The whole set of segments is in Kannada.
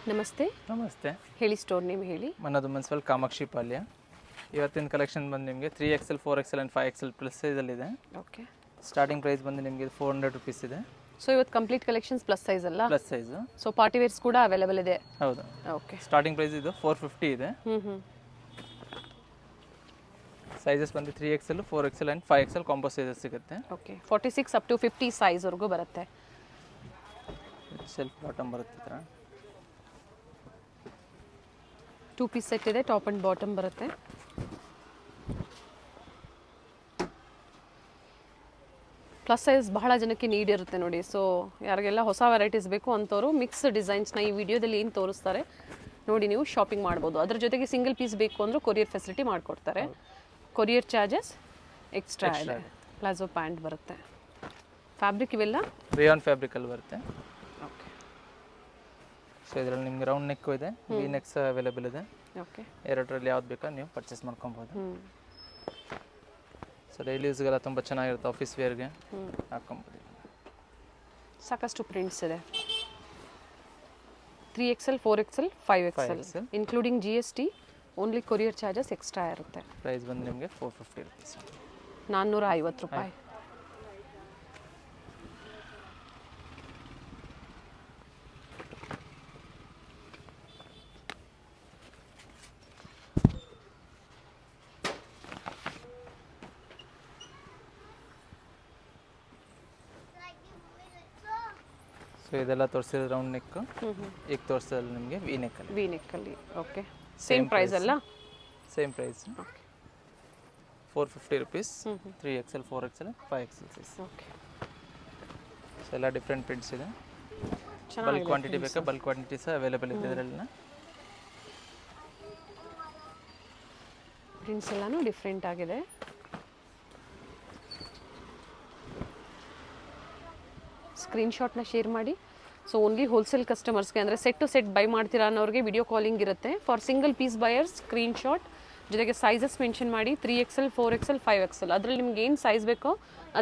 ನಮಸ್ತೆ. ನಮಸ್ತೆ. ಹೇಳಿ, ಸ್ಟೋರ್ ನೇಮ್ ಹೇಳಿ. ಮನೋದು ಮುನ್ಸಿಪಲ್ ಕಾಮಾಕ್ಷಿ ಪಾಳ್ಯ. ಇವತ್ತಿನ ಕಲೆಕ್ಷನ್ ಬಂದು ನಿಮಗೆ 3XL 4XL and 5XL plus ಸೈಜಲ್ಲಿದೆ. ಓಕೆ. ಸ್ಟಾರ್ಟಿಂಗ್ ಪ್ರೈಸ್ ಬಂದು ನಿಮಗೆ 400 ರುಪೀಸ್ ಇದೆ. ಸೊ ಇವತ್ತು ಕಂಪ್ಲೀಟ್ ಕಲೆಕ್ಷನ್ಸ್ ಪ್ಲಸ್ ಸೈಜ್ ಅಲ್ಲ? Plus size. So party wears ಕೂಡ ಅವೈಲೇಬಲ್ ಇದೆ. ಹೌದು. ಓಕೆ. ಸ್ಟಾರ್ಟಿಂಗ್ ಪ್ರೈಸ್ ಇದು 450 ಇದೆ. ಸೈಜಸ್ ಬಂದು 3XL 4XL and 5XL combo sizes ಸಿಗುತ್ತೆ. ಓಕೆ. 46 ಅಪ್ ಟು 50 ಸೈಜ್ವರೆಗೂ ಬರುತ್ತೆ. ಸೆಲ್ಫ್ ಬಾಟಮ್ ಬರುತ್ತೆ ಈ ಥರ. 2 ಪೀಸ್ ಸೆಟ್ ಇದೆ, ಟಾಪ್ ಆ್ಯಂಡ್ ಬಾಟಮ್ ಬರುತ್ತೆ. ಪ್ಲಸ್ ಸೈಜ್ ಬಹಳ ಜನಕ್ಕೆ ನೀಡ್ ಇರುತ್ತೆ ನೋಡಿ. ಸೊ ಯಾರಿಗೆಲ್ಲ ಹೊಸ ವೆರೈಟೀಸ್ ಬೇಕು ಅಂಥವ್ರು ಮಿಕ್ಸ್ ಡಿಸೈನ್ಸ್ನ ಈ ವಿಡಿಯೋದಲ್ಲಿ ಏನು ತೋರಿಸ್ತಾರೆ ನೋಡಿ ನೀವು ಶಾಪಿಂಗ್ ಮಾಡ್ಬೋದು. ಅದ್ರ ಜೊತೆಗೆ ಸಿಂಗಲ್ ಪೀಸ್ ಬೇಕು ಅಂದರೂ ಕೊರಿಯರ್ ಫೆಸಿಲಿಟಿ ಮಾಡಿಕೊಡ್ತಾರೆ. ಕೊರಿಯರ್ ಚಾರ್ಜಸ್ ಎಕ್ಸ್ಟ್ರಾ ಇದೆ. ಪ್ಲಾಜೋ ಪ್ಯಾಂಟ್ ಬರುತ್ತೆ. ಫ್ಯಾಬ್ರಿಕ್ ಇವೆಲ್ಲ ರೇಯಾನ್ ಫ್ಯಾಬ್ರಿಕಲ್ಲಿ ಬರುತ್ತೆ. ಓಕೆ. ಸೊ ಇದರಲ್ಲಿ ನಿಮ್ಗೆ ರೌಂಡ್ ನೆಕ್ಕು ಇದೆ, ವಿ ನೆಕ್ಸ್ ಅವೈಲೇಬಲ್ ಇದೆ. ಓಕೆ. ಎರಡರಲ್ಲಿ ಯಾವ್ದು ಬೇಕಾ ನೀವು ಪರ್ಚೇಸ್ ಮಾಡ್ಕೊಬೋದು. ಸೊ ಡೈಲಿ ಯೂಸ್ಗೆಲ್ಲ ತುಂಬ ಚೆನ್ನಾಗಿರುತ್ತೆ, ಆಫೀಸ್ ವೇರ್ಗೆ ಹಾಕ್ಕೊಬೋದು. ಸಾಕಷ್ಟು ಪ್ರಿಂಟ್ಸ್ ಇದೆ. 3XL 4XL 5XL including GST. Only courier charges extra ಇರುತ್ತೆ. ಪ್ರೈಸ್ ಬಂದು ನಿಮಗೆ 450 ರುಪೀಸ್, 450 ರೂಪಾಯಿ. ಸೊ ಇದೆಲ್ಲ ತೋರಿಸಿದ್ರೆ ರೌಂಡ್ ನೆಕ್ಕು, ಈಗ ತೋರಿಸೋದ್ರಲ್ಲಿ ನಿಮಗೆ ವಿ ನೆಕ್ಕಲ್ಲಿ. ವಿ ನೆಕ್ಕಲ್ಲಿ. ಓಕೆ. ಸೇಮ್ ಪ್ರೈಸ್ ಅಲ್ಲ? Same price. 450 rupees. 3XL 4XL 5XL size. Okay. So ಎಲ್ಲ ಡಿಫ್ರೆಂಟ್ ಪ್ರಿಂಟ್ಸ್ ಇದೆ. ಬಲ್ಕ್ ಕ್ವಾಂಟಿಟಿ ಬೇಕಾ ಬಲ್ಕ್ ಕ್ವಾಂಟಿಟಿ ಸಹ ಅವೈಲೇಬಲ್ ಇದೆ ಇದರಲ್ಲ. ಪ್ರಿಂಟ್ಸ್ ಎಲ್ಲಾನು ಡಿಫ್ರೆಂಟ್ ಆಗಿದೆ. ಸ್ಕ್ರೀನ್ಶಾಟ್ನ ಶೇರ್ ಮಾಡಿ. ಸೊ ಓನ್ಲಿ ಹೋಲ್ಸೇಲ್ ಕಸ್ಟಮರ್ಸ್ಗೆ, ಅಂದರೆ ಸೆಟ್ ಟು ಸೆಟ್ ಬೈ ಮಾಡ್ತೀರಾ ಅನ್ನೋರಿಗೆ ವಿಡಿಯೋ ಕಾಲಿಂಗ್ ಇರುತ್ತೆ. For single piece buyers screenshot ಜೊತೆಗೆ ಸೈಜಸ್ ಮೆನ್ಷನ್ ಮಾಡಿ. 3XL 4XL 5XL ಅದರಲ್ಲಿ ನಿಮ್ಗೆ ಏನು ಸೈಜ್ ಬೇಕೋ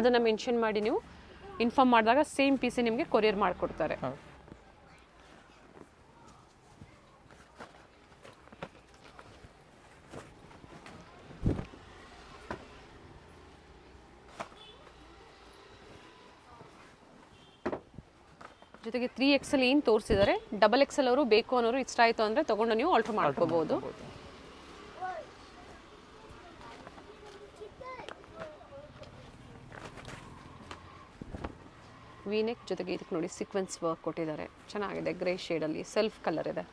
ಅದನ್ನು ಮೆನ್ಷನ್ ಮಾಡಿ ನೀವು ಇನ್ಫಾರ್ಮ್ ಮಾಡಿದಾಗ ಸೇಮ್ ಪೀಸೇ ನಿಮಗೆ ಕೊರಿಯರ್ ಮಾಡಿಕೊಡ್ತಾರೆ. ಜೊತೆಗೆ 3XL ಏನು ತೋರಿಸಿದ್ದಾರೆ, XXL ಅವರು ಬೇಕು ಅನ್ನೋರು ಇಷ್ಟ ಆಯಿತು ಅಂದರೆ ತೊಗೊಂಡು ನೀವು ಆಲ್ಟರ್ ಮಾಡ್ಕೋಬೋದು. ವಿನೆಕ್ ಜೊತೆಗೆ ಇದಕ್ಕೆ ನೋಡಿ ಸೀಕ್ವೆನ್ಸ್ ವರ್ಕ್ ಕೊಟ್ಟಿದ್ದಾರೆ, ಚೆನ್ನಾಗಿದೆ. ಗ್ರೇ ಶೇಡಲ್ಲಿ ಸೆಲ್ಫ್ ಕಲರ್ ಇದೆ.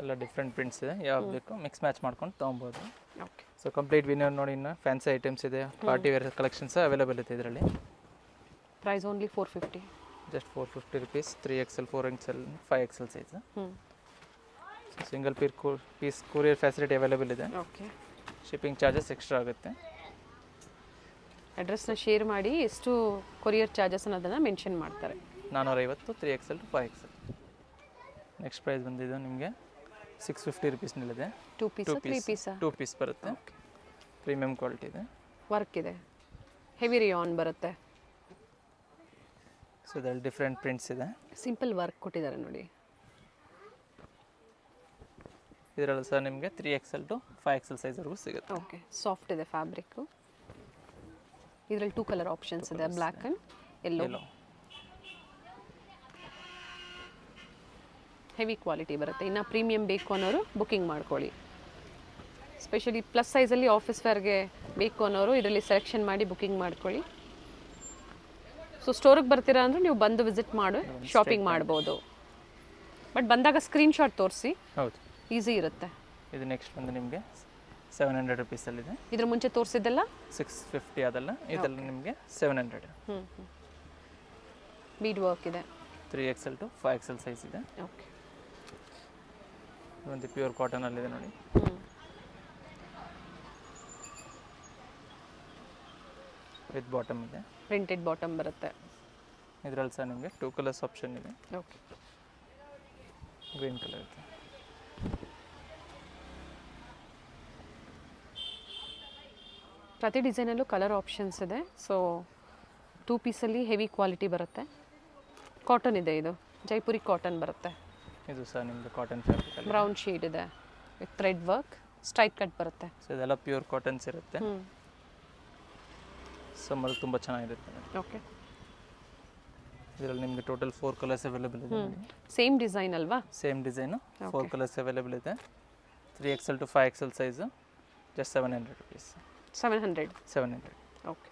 ಎಲ್ಲ ಡಿಫ್ರೆಂಟ್ ಪ್ರಿಂಟ್ಸ್ ಇದೆ, ಯಾವ್ದು ಬೇಕು ಮಿಕ್ಸ್ ಮ್ಯಾಚ್ ಮಾಡ್ಕೊಂಡು ತೊಗೊಬೋದು. ಓಕೆ. ಸೊ ಕಂಪ್ಲೀಟ್ ವಿನರ್ ನೋಡಿ, ಇನ್ನು ಫ್ಯಾನ್ಸಿ ಐಟಮ್ಸ್ ಇದೆ, ಪಾರ್ಟಿ ವೇರ್ ಕಲೆಕ್ಷನ್ಸ್ ಅವೈಲೇಬಲ್ ಇದೆ ಇದರಲ್ಲಿ. Price only 450. Just 450 rupees. 3XL 4XL 5XL size. Single piece courier facility available ಇದೆ. ಓಕೆ. ಶಿಪ್ಪಿಂಗ್ ಚಾರ್ಜಸ್ ಎಕ್ಸ್ಟ್ರಾ ಆಗುತ್ತೆ. ಅಡ್ರೆಸ್ನ ಶೇರ್ ಮಾಡಿ ಎಷ್ಟು ಕೊರಿಯರ್ ಚಾರ್ಜಸ್ ಅನ್ನೋದನ್ನು ಮೆನ್ಷನ್ ಮಾಡ್ತಾರೆ. 450 3XL to 5XL. Next price ಬಂದಿದ್ದು ನಿಮಗೆ 650 ರುಪೀಸ್ನಲ್ಲಿದೆ. 2 ಪೀಸ್ 3 ಪೀಸ್ 2 ಪೀಸ್ ಬರುತ್ತೆ. ಪ್ರೀಮಿಯಂ ಕ್ವಾಲಿಟಿ ಇದೆ, ವರ್ಕ್ ಇದೆ, ಹೆವಿ ರಿಯಾನ್ ಬರುತ್ತೆ. ಸೊ ಇದರಲ್ಲಿ ಡಿಫ್ರೆಂಟ್ ಪ್ರಿಂಟ್ಸ್ ಇದೆ, ಸಿಂಪಲ್ ವರ್ಕ್ ಕೊಟ್ಟಿದ್ದಾರೆ ನೋಡಿ. ಇದರಲ್ಲಿ ಸಹ ನಿಮಗೆ 3XL to 5XL ಸೈಜ್ವರೆಗೂ ಸಿಗುತ್ತೆ. ಓಕೆ. ಸಾಫ್ಟ್ ಇದೆ ಫ್ಯಾಬ್ರಿಕ್ಕು. ಇದರಲ್ಲಿ 2 ಕಲರ್ ಆಪ್ಷನ್ಸ್ ಇದೆ, black and yellow. Heavy quality ಬರುತ್ತೆ. ಇನ್ನು ಪ್ರೀಮಿಯಂ ಬೇಕು ಅನ್ನೋರು ಬುಕ್ಕಿಂಗ್ ಮಾಡ್ಕೊಳ್ಳಿ. ಸ್ಪೆಷಲಿ ಪ್ಲಸ್ ಸೈಜಲ್ಲಿ ಆಫೀಸ್ ವೇರ್ಗೆ ಬೇಕು ಅನ್ನೋರು ಇದರಲ್ಲಿ ಸೆಲೆಕ್ಷನ್ ಮಾಡಿ ಬುಕ್ಕಿಂಗ್ ಮಾಡ್ಕೊಳ್ಳಿ. ಸೊ ಸ್ಟೋರಿಗೆ ಬರ್ತೀರಾ ಅಂದರೆ ನೀವು ಬಂದು ವಿಸಿಟ್ ಮಾಡಿ ಶಾಪಿಂಗ್ ಮಾಡ್ಬೋದು. ಬಟ್ ಬಂದಾಗ ಸ್ಕ್ರೀನ್ಶಾಟ್ ತೋರಿಸಿ, ಹೌದು, ಈಸಿ ಇರುತ್ತೆ. ಇದು ನೆಕ್ಸ್ಟ್ ಬಂದು ನಿಮಗೆ 700 ರುಪೀಸಲ್ಲಿದೆ. ಇದ್ರ ಮುಂಚೆ ತೋರಿಸಿದ್ದೆಲ್ಲ 650 ಅದಲ್ಲ, ಇದೆಲ್ಲ ನಿಮಗೆ 700. ಬೀಡ್ ವರ್ಕ್ ಇದೆ. 3XL to 5XL ಸೈಜ್ ಇದೆ. ಓಕೆ. ಒಂದು ಪ್ಯೂರ್ ಕಾಟನಲ್ಲಿದೆ ನೋಡಿ. ವಿತ್ ಬಾಟಮ್ ಇದೆ, ಪ್ರಿಂಟೆಡ್ ಬಾಟಮ್ ಬರುತ್ತೆ. ಇದರಲ್ಲಿ ಸಹ ನಿಮಗೆ 2 ಕಲರ್ಸ್ ಆಪ್ಷನ್ ಇದೆ. ಓಕೆ. ಗ್ರೀನ್ ಕಲರ್ ಇದೆ. ಪ್ರತಿ ಡಿಸೈನಲ್ಲೂ ಕಲರ್ ಆಪ್ಷನ್ಸ್ ಇದೆ. ಸೊ 2 ಪೀಸಲ್ಲಿ ಹೆವಿ ಕ್ವಾಲಿಟಿ ಬರುತ್ತೆ. ಕಾಟನ್ ಇದೆ, ಇದು ಜೈಪುರಿ ಕಾಟನ್ ಬರುತ್ತೆ. ಇದು ಸಹ ನಿಮಗೆ ಕಾಟನ್ ಫ್ಯಾಬ್ರಿಕ್ ಬ್ರೌನ್ ಶೇಡ್ ಇದೆ with thread work, straight cut ಬರುತ್ತೆ. ಸೊ ಇದೆಲ್ಲ ಪ್ಯೂರ್ ಕಾಟನ್ಸ್ ಇರುತ್ತೆ. ಸಮ್ಮರ್ ತುಂಬ ಚೆನ್ನಾಗಿರುತ್ತೆ. ಓಕೆ, ಇದರಲ್ಲಿ ನಿಮಗೆ ಟೋಟಲ್ 4 ಕಲರ್ಸ್ ಅವೈಲೇಬಲ್ ಇದೆ. ಸೇಮ್ ಡಿಸೈನ್ ಅಲ್ವಾ? ಸೇಮ್ ಡಿಸೈನು 4 ಕಲರ್ಸ್ ಅವೈಲೇಬಲ್ ಇದೆ. 3XL to 5XL size just 700 rupees. 700. Okay,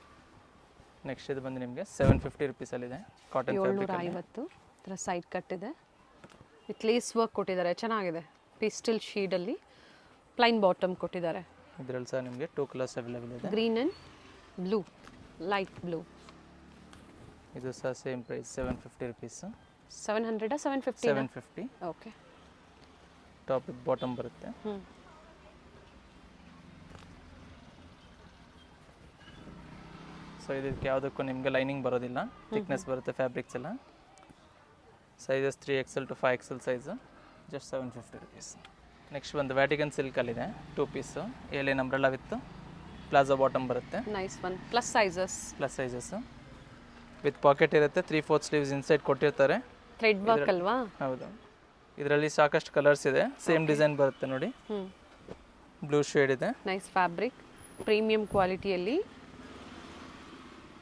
next ಇದು ಬಂದು ನಿಮಗೆ 750 ರುಪೀಸಲ್ಲಿದೆ. Cotton fabric 750. ಇದರ ಸೈಡ್ ಕಟ್ ಇದೆ ವಿತ್ ಲೇಸ್ ವರ್ಕ್ ಕೊಟ್ಟಿದ್ದಾರೆ, ಚೆನ್ನಾಗಿದೆ. ಪೇಸ್ಟಲ್ ಶೇಡಲ್ಲಿ ಪ್ಲೈನ್ ಬಾಟಮ್ ಕೊಟ್ಟಿದ್ದಾರೆ. ಇದರಲ್ಲಿ ಸಹ ನಿಮಗೆ 2 ಕಲರ್ಸ್ ಅವೈಲೇಬಲ್ ಇದೆ. Green and blue, light blue. ಇದು ಸಹ same price 750 rupees. 700 750? 750. Okay, top with bottom ಬರುತ್ತೆ. ಸೊ ಇದಕ್ಕೆ ಯಾವುದಕ್ಕೂ ನಿಮಗೆ ಲೈನಿಂಗ್ ಬರೋದಿಲ್ಲ, ಥಿಕ್ನೆಸ್ ಬರುತ್ತೆ ಫ್ಯಾಬ್ರಿಕ್ಸ್ ಎಲ್ಲ. Sizes 3XL to 5XL size just 750 rupees. Next ಒಂದು ವ್ಯಾಟಿಕನ್ ಸಿಲ್ಕಲ್ಲಿದೆ 2 piece. A line umbrella with palazzo bottom ಬರುತ್ತೆ. Nice one. Plus sizes with pocket ಇರುತ್ತೆ. 3/4 ಸ್ಲೀವ್ಸ್ ಇನ್ಸೈಡ್ ಕೊಟ್ಟಿರ್ತಾರೆ. ಥ್ರೆಡ್ ವರ್ಕ್ ಅಲ್ವಾ? ಹೌದು. ಇದರಲ್ಲಿ ಸಾಕಷ್ಟು ಕಲರ್ಸ್ ಇದೆ. ಸೇಮ್ ಡಿಸೈನ್ ಬರುತ್ತೆ ನೋಡಿ. ಬ್ಲೂ ಶೇಡ್ ಇದೆ. ನೈಸ್ ಫ್ಯಾಬ್ರಿಕ್, ಪ್ರೀಮಿಯಂ ಕ್ವಾಲಿಟಿಯಲ್ಲಿ,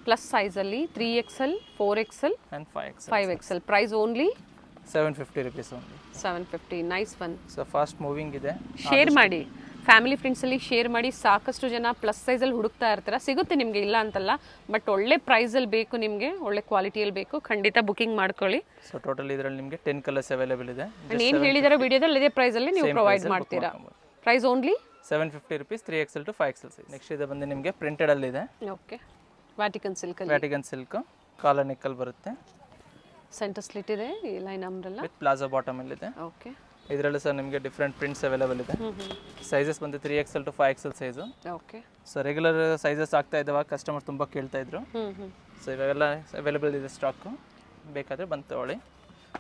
ಪ್ಲಸ್ ಸೈಜಲ್ಲಿ 3XL, 4XL and 5XL. 5XL. Price only 750 rupees only. 750. Nice one. So fast moving ಇದೆ. ಶೇರ್ ಮಾಡಿ, ಫ್ಯಾಮಿಲಿ ಫ್ರೆಂಡ್ಸಲ್ಲಿ ಶೇರ್ ಮಾಡಿ. ಸಾಕಷ್ಟು ಜನ ಪ್ಲಸ್ ಸೈಜಲ್ಲಿ ಹುಡುಕ್ತಾ ಇರ್ತಾರೆ, ಸಿಗುತ್ತೆ ನಿಮಗೆ, ಇಲ್ಲ ಅಂತಲ್ಲ. ಬಟ್ ಒಳ್ಳೆ ಪ್ರೈಸಲ್ಲಿ ಬೇಕು ನಿಮಗೆ, ಒಳ್ಳೆ ಕ್ವಾಲಿಟಿಯಲ್ಲಿ ಬೇಕು, ಖಂಡಿತ ಬುಕಿಂಗ್ ಮಾಡ್ಕೊಳ್ಳಿ. ಸೊ ಟೋಟಲ್ ಇದರಲ್ಲಿ ನಿಮಗೆ 10 ಕಲರ್ಸ್ ಅವೈಲೇಬಲ್ ಇದೆ. ಏನು ಹೇಳಿದಾರೆ ವಿಡಿಯೋದಲ್ಲಿ ಇದೇ ಪ್ರೈಸಲ್ಲಿ ನೀವು ಪ್ರೊವೈಡ್ ಮಾಡ್ತೀರಾ. Price only 750 rupees. 3XL to 5XL size. Next ಇದು ಬಂದು ನಿಮಗೆ ಪ್ರಿಂಟೆಡಲ್ಲಿ ಇದೆ. ಓಕೆ, ವ್ಯಾಟಿಕನ್ ಸಿಲ್ಕ್ ಕಾಲರ್ ನೆಕ್ಕಲ್ಲಿ ಬರುತ್ತೆ. ಸೆಂಟರ್ ಸ್ಲಿಟ್ ಇದೆ, ಈ line umbrella with palazzo bottom ಇದೆ. ಓಕೆ, ಇದರಲ್ಲಿ ಸಹ ನಿಮಗೆ ಡಿಫ್ರೆಂಟ್ ಪ್ರಿಂಟ್ಸ್ ಅವೈಲೇಬಲ್ ಇದೆ. ಸೈಜಸ್ ಬಂದು 3XL to 5XL size. Okay, so regular sizes ಆಗ್ತಾ ಇದ್ದಾವೆ, ಕಸ್ಟಮರ್ ತುಂಬ ಕೇಳ್ತಾ ಇದ್ರು. ಸೊ ಇವಾಗೆಲ್ಲ ಅವೈಲೇಬಲ್ ಇದೆ ಸ್ಟಾಕು, ಬೇಕಾದರೆ ಬಂದು ತಗೊಳ್ಳಿ.